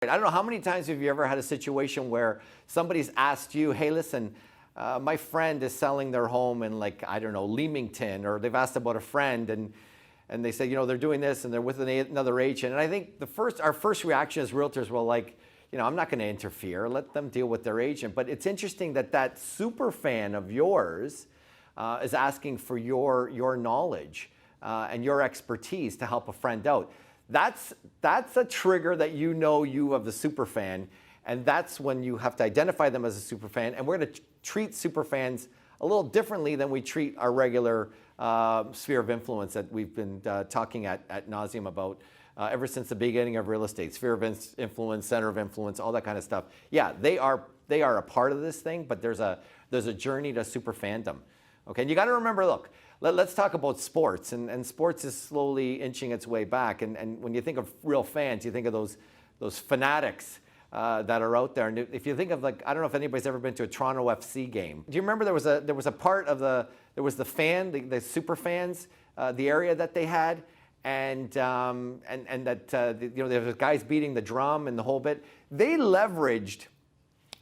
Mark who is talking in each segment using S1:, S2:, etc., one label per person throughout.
S1: I don't know how many times have you ever had a situation where somebody's asked you, hey, listen, my friend is selling their home in, like, I don't know, Leamington, or they've asked about a friend, and they say, you know, they're doing this and they're with another agent. And I think our first reaction as realtors, well, like, you know, I'm not going to interfere. Let them deal with their agent. But it's interesting that super fan of yours is asking for your knowledge and your expertise to help a friend out. That's a trigger that you of the super fan, and that's when you have to identify them as a super fan. And we're going to treat super fans a little differently than we treat our regular sphere of influence that we've been talking at nauseum about ever since the beginning of real estate. Sphere of influence, center of influence, all that kind of stuff. Yeah, they are a part of this thing, but there's a journey to super fandom. Okay, and you got to remember, look, let's talk about sports, and sports is slowly inching its way back. And when you think of real fans, you think of those fanatics that are out there. And if you think of, like, I don't know if anybody's ever been to a Toronto FC game. Do you remember there was a part of the super fans, the area that they had, and that you know, there was guys beating the drum and the whole bit. They leveraged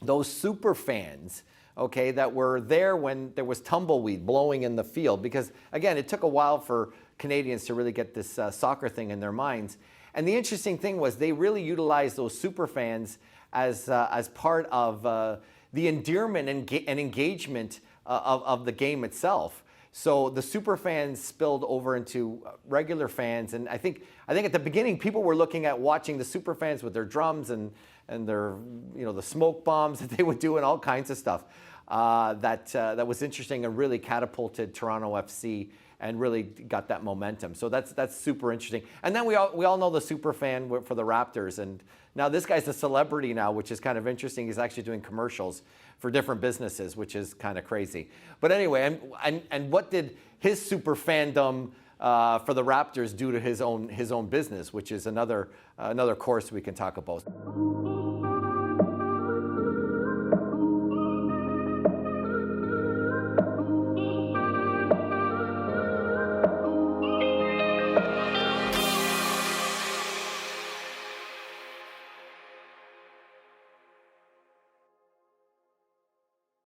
S1: those super fans, okay, that were there when there was tumbleweed blowing in the field, because again, it took a while for Canadians to really get this soccer thing in their minds. And the interesting thing was they really utilized those super fans as part of the endearment and engagement of the game itself. So the super fans spilled over into regular fans, and I think at the beginning people were looking at watching the super fans with their drums and their, you know, the smoke bombs that they would do and all kinds of stuff that was interesting and really catapulted Toronto FC and really got that momentum. So that's super interesting. And then we all know the super fan for the Raptors, and now this guy's a celebrity now, which is kind of interesting. He's actually doing commercials for different businesses, which is kind of crazy. But anyway, and what did his super fandom for the Raptors do to his own business, which is another course we can talk about.